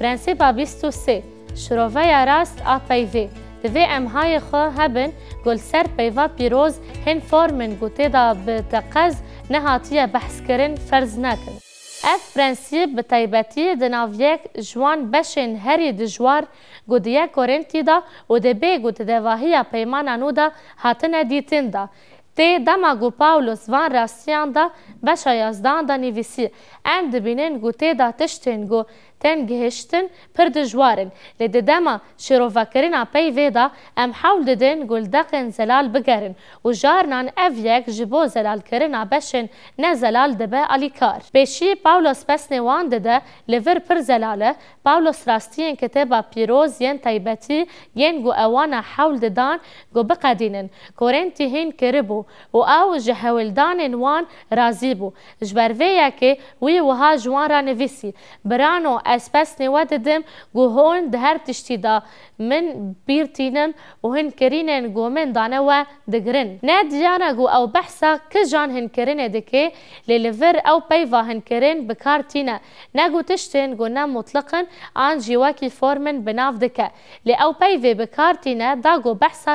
پرنسیپا 23 شروعه راست آ پیوی دوی امهای خو هبن گل سر پیوا پیروز هن فورمن گوته دا بتقز نهاتیه بحث کرن فرض نکن. اف پرنسیپ به تایبەتی دناویک جوان بشن هری دجوار گودیه کورنتی دا و دبی گوت دواهی پیمان نو دا هاتنه دیتن دا. تی دما گو پاولوس وان راستیان دا بشا یازدان دا نیویسی ام دبینن گوته دا تشتن گو تن گهشتن پر دجوارن لده دما شروفاکرین پی ویدا ام حول ددن گل دقن زلال بگرن و جارنان اویک جبو زلال کرن بشن نه زلال دبه الیکار. بیشی پاولوس پس نوان دده لور پر زلاله پاولوس راستین کتابا پیروز ین تایبەتی ین گو اوانا حول ددان گو بقدینن کورنتی هین کربو و او جهولدان وان رازی بو جبرویه که وی وها جوان را نویسی برانو از پس نوا ددم گو هون ده هر تشتی دا من بیرتینم و هن کرینن گو من دانه و دگرن نه دیانا گو او بحثا که جان هن کرینه دکه لیلور او پیوا هن کرین بکارتینه نه گو تشتین گو نه مطلقا آن جیواکی فورمن بناف دکه لی او پیوی بکارتینه دا گو بحثا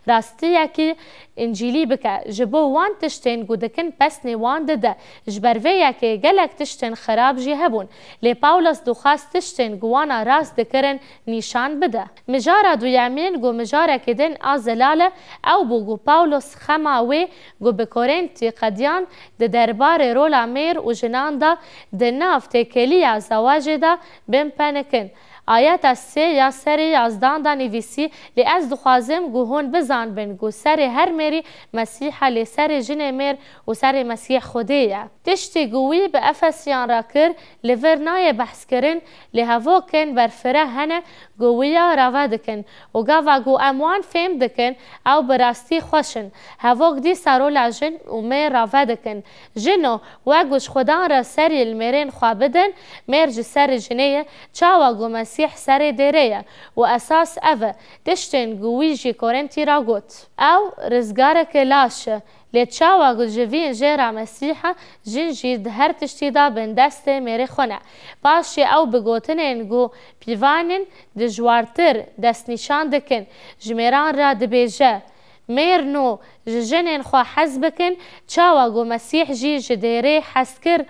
راستیکی انجیلی بکه جبو وان تشتین گو دکن پس نوان دده جبرویه که گلک تشتین خراب جی هبون لی پاولوس دو خواست تشتین گوانا راست دکرن نیشان بده مجارا دو یامین گو مجارا کدن آزلاله او بو گو پاولوس خماوی گو بکورنتی قدیان ده دربار رولا میر و جنان دا ده ناف تکلیه زواج دا بم پنکن آیات سه یا سر یازدان دا نویسی لی از دخوازم گو هون بزان بن گو سر هر میری مسیحه لی سر جن میر و سر مسیح خودیه تشتی گوی به افسیان را کر لی ورنای بحث کرن لی هفو کن برفره هنه گویا روا دکن و گاوا گو اموان فهم دکن او براستی خوشن هفو دی سارول جن و میر روا دکن جنو و گوش خودان را سری المیرین خوابدن میر جی سر جنیه چاوا گو مسیح سر دیره و اساس اوه تشتین گوی جی کورنتی را گوت او رزگاره که لاشه لی چاوا گو جوین جیرا مسیحه جن جی هر تشتی دا بندست میره خونه پاشی او بگوتنین گو پیوانین دجوارتر دست نشان دکن جمیران را دبیجه میر نو جنین خواه حز بکن چاوا گو مسیح جی جدیره حز کر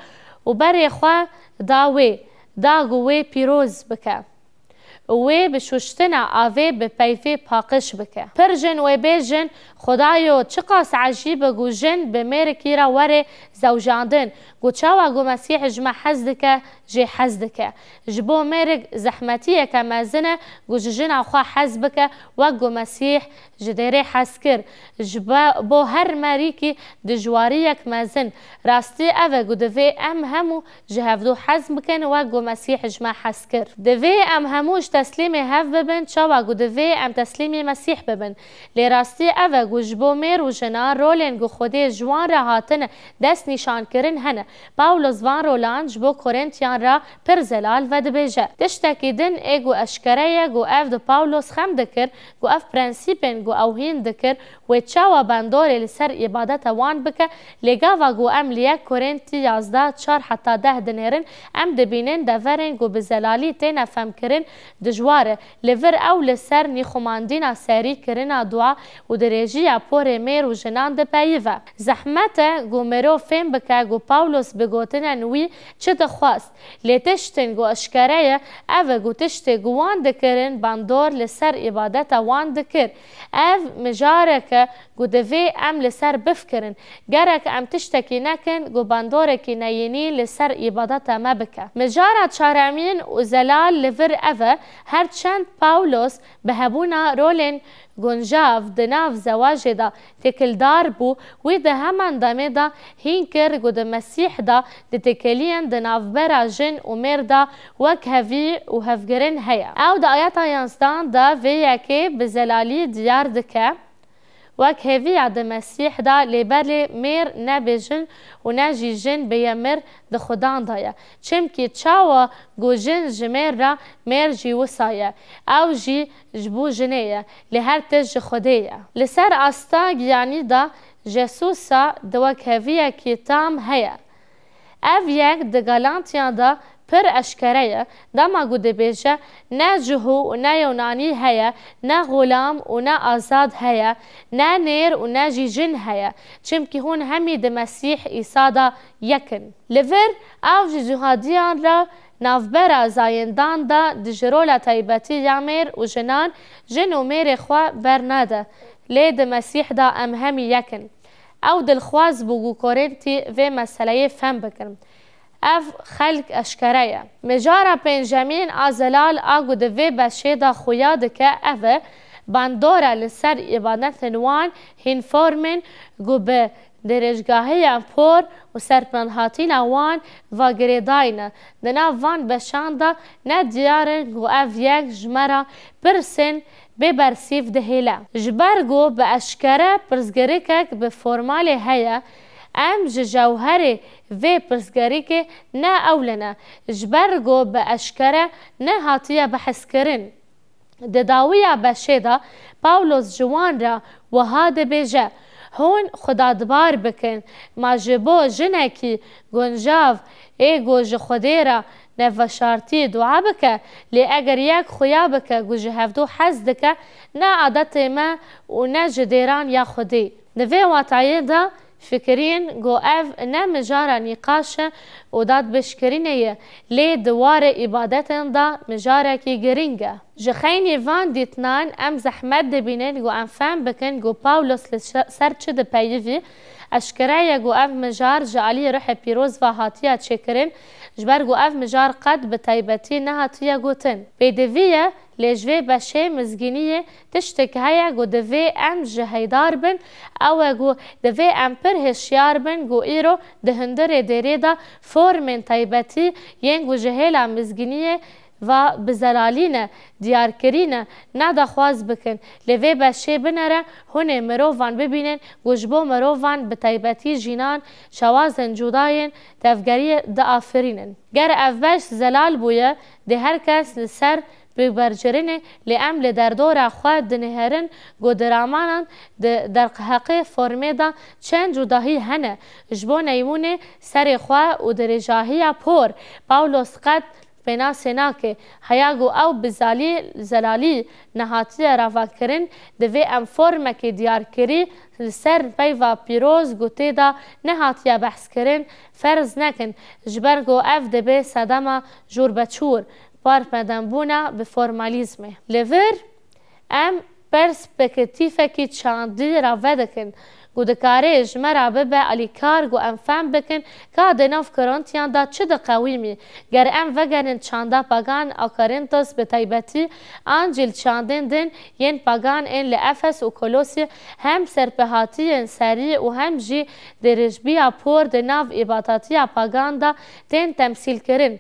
و بری خواه دا گوی پیروز بکه وی بشوشتنا آوی به پیفی پاقش بکه پر جن و بیجن خدایو چقاس عجیبه گو جن به میرکی را وره زوجاندن گو چاوا گو مسیح جمع حزدکه جی حزدکه جبو میرک زحمتیه که مزنه گو جن خواه حز بکه و گو مسیح جدیره حز کر جبو هر مریکی دجواریک مزن راستی اوه گو دوی ام همو جهفدو حز بکن و گو مسیح جمع حز کر دوی ام هموش تسلیم هف ببن چاوا گو دوی ام تسلیم مسیح ببن لی راستی اوه گو جبو میر و جنان رولین گو خودی جوان را هاتن دست نشان کرن هنه پاولوس وان رولان جبو کورنتیان را پر زلال و دبیجه تشتکی دن ای گو اشکره گو اف دو پاولوس خم دکر گو اف پرنسیپن گو اوهین دکر و چاوا بندوری لسر عبادت وان بکه لگاوا گو ام لیک کورنتی 11 4 حتی 10 دنیرن ام دبینن دورن گو بزلالی تین افهم کرن دجواره لور او لسر نیخوماندینا سری کرنا دعا و درجی پور میر و جنان ده پیوه زحمت گو مرو فهم بکه گو پاولوس بگوتنن وی چه دخواست لی تشتن گو اشکره او گو تشت گوان دکرن بندور لسر عبادت وان دکر او مجاره که گو دوی ام لسر بفکرن گره که ام تشتکی نکن گو بندوره که نینی لسر عبادت ما بکه مجاره چارمین و زلال لور او هرچند پاولوس به هبونا رولن گنجاف دناف زواج دا تکلدار بو وی ده همان دامه دا هین کر گو ده مسیح دا ده تکلین دناف برا جن و میر دا وک هفی و هفگرن هیا او ده آیات یانزدان دا وی که بزلالی دیار دکه وک هفی عد مسیح دا لیبرلی میر نبیجن و نجی جن بیمر ده خدان دایا چمکی چاوا گو جن جمیر را میر جی وسایه او جی جبو جنیه لی هر تج خودیه لسر استا گیانی دا جسوسا دوک هفیه کی تام هیا او یک ده گالانتیان دا پر اشکره دما گوده بیجه نه جهو و نه یونانی هیا نه غلام و نه آزاد هیا نه نیر و نه جن هیا چمکی هون همی ده مسیح عیسی دا یکن لور او جهادیان را نافبرا زایندان دا دجرولا تایبتی یامیر و جنان جن و میر خوا برناده لی ده مسیح دا ام همی یکن او دلخواز بگو کورنتی و مسئله فهم بکن اف خلق اشکره مجارا پنجمین آزلال آگو دوی بشه دا خویا دکه اوه باندورا لسر عبادت وان هین فرمن گو به درجگاهی پور و سرپنهاتین وان و گریداین دنا وان بشاندا نه دیارن گو اف یک جمرا پرسن ببرسیف دهیلا جبرگو به اشکره پرزگریکک به فرمال هیا ام جوهره و پرسگری که نه اولنا جبرگو به اشکره نه هاتیه بحث کرن دداویه بشه پاولوس جوان را و هاده بیجه هون خدا دبار بکن ما جبو جنکی گنجاو ایگو جخوده را نفشارتی دعا بکه لی اگر یک خویا بکه گو جهفدو حز دکه نه عادت ما و نه جدیران یا خودی نوی واتعیه دا فکرین گو اف نه مجارا نقاشه و داد بشکرینه لی دوار عبادتن دا مجارا کی گرینگه جخینی وان دیتنان ام زحمت دبینن گو ام فهم بکن گو پاولوس لسر چه ده پیوی اشکره گو اف مجار جعلی روح پیروز و هاتیه چکرین جبر گو اف مجار قد به تایبتی نه هاتیه گوتن بیدویه لیجوی بشه مزگینیه تشتک هیا گو دوی ام جهیدار بن او گو دوی ام پر هشیار بن گو ایرو دهندر دیره دا فرمن تایبتی ین گو جهیلا مزگینیه و بزلالینه دیارکرینه ندخواز بکن لیوی بشه بنره هونه مروفان ببینن گوشبو مروفان به تایبتی جینان شوازن جوداین تفگری دا آفرینن گر افبش زلال بویه ده هر کس لسر ببرجرینه لام لدردور خواه دنهرن گو درامانان در حقی فرمه دا چند جداهی هنه جبو نیمونه سر خواه و درجاهی پور پاولوس قد بنا سناکه هیاگو او بزالی زلالی نهاتی روا کرن دوی ام فرمک دیار کری لسر پیوا پیروز گوته دا نهاتی بحث کرن فرض نکن جبرگو اف دبی صدما جور بچور بار پدنبونا به فرمالیزمه لور ام پرسپکتیفه کی چاندی را ودکن گو دکاره جمرا ببه علیکار گو ام فهم بکن که دناف کرانتیان دا چه دا قویمی گر ام وگرن چاندا پاگان آکارنتوس به تایبتی آنجل چاندن دن ین پاگان این لافس و کلوسی هم سرپهاتی سری و هم جی درجبی پور دناف عباداتی پاگان دا تین تمثیل کرن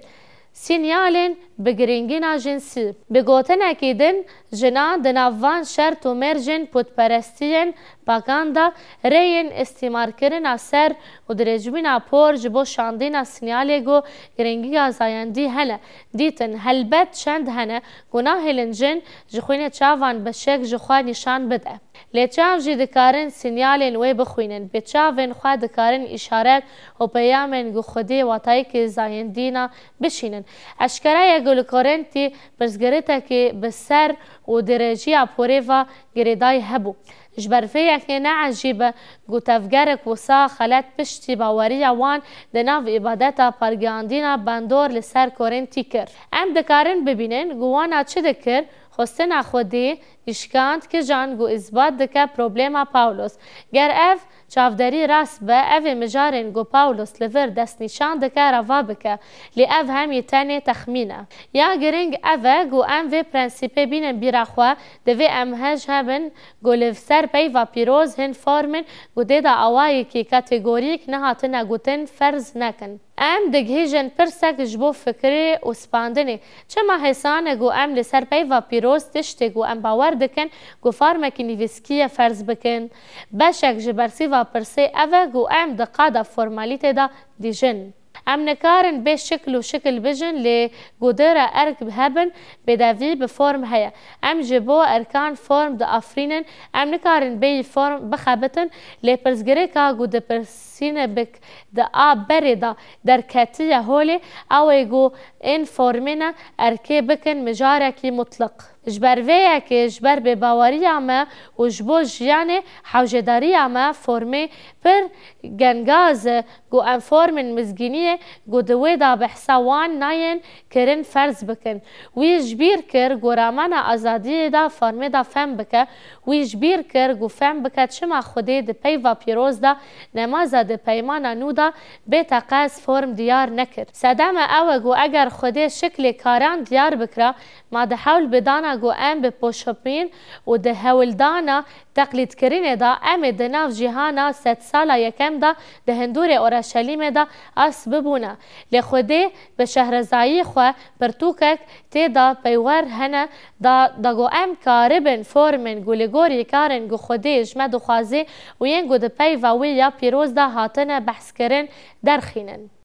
سینیالن بگرینگینا جنسی بگوتن اکیدن جنان دناوان شرط و مرجن پودپرستین پاگاندا رین استعمار کرن اثر و درجبین پور جبو شاندین سینیالی گو گرینگی زایندی هنه دیتن هلبت چند هنه گناه لنجن جخوین چاوان بشک جخوا نشان بده لیچاو جی دکارن سینیالین وی بخوینن بچاوین خواه دکارن اشارت و پیامن گو خودی واتایی که زایندینا بشینن اشکره گل کارنتی برزگریتا که بسر و درجی اپوری و گریدای هبو جبرفه که نه عجیبه گو تفگرک وسا خلط پشتی باوری وان دناو عبادتا پرگاندینا بندور لسر کارنتی کر ام دکارن ببینن گوانا چه دکر خواستن خودی اشکاند که جان گو اثبات دکه پروبلیما پاولوس گر اف چافداری راست به اف مجارن گو پاولوس لور دست نشان دکه روا بکه لی اف همی تنه تخمینه یا گرنگ اف گو ام و پرنسیپه بینن بیرخوا دوی ام هج هبن گو لفسر پی و پیروز هن فرمن گو دیده آوایی که کاتگوریک نهاتن گوتن فرض نکن ام دگهیجن پرسک جبو فکری و سپاندنی چه ما حسانه گو ام لسر پی و پیروز تشتی گو ام باور دکن گو فارمکی نیویسکیه فرض بکن بشک جبرسی و پرسی اوه گو ام دقادا فرمالیت دا دیجن ام نکارن به شکل و شکل بجن لی گودره ارک هبن بدوی به فرم هیا ام جبو ارکان فرم دا افرینن ام نکارن به فرم بخبتن لی پرزگره که گوده پرسینه بک دا آب بری دا در کتی هولی او ایگو این فرمینه ارکی بکن مجارکی مطلق جبر ویا که جبر به باوری اما و جبو جیانه حوجداری اما فرمی پر گنگاز گو ام فرمن مزگینیه گو دوی دا بحثوان ناین کرن فرض بکن وی جبیر کر گو رامان آزادی دا فرمی دا فهم بکه وی جبیر کر گو فهم بکه چما خوده ده پیوا پیروز دا نمازا ده پیمانا نو دا به تقاس فرم دیار نکر سدام او گو اگر خوده شکل کاران دیار بکره ما ده حول بدانا گو ام به پوشپین و ده حول دانا تقلید کرینه دا ام ده ناف جهانا 100 سالا یکم دا ده هندور اورشلیم دا اس ببونه لخوده به شهرزایی خو پرتوکک تی دا پیور هنه دا گو ام کاربن فرمن گو لگوری کارن گو خوده جمع دو خوازه و ین گو ده پی و وی یا پیروز دا هاتنه بحث کرن درخینن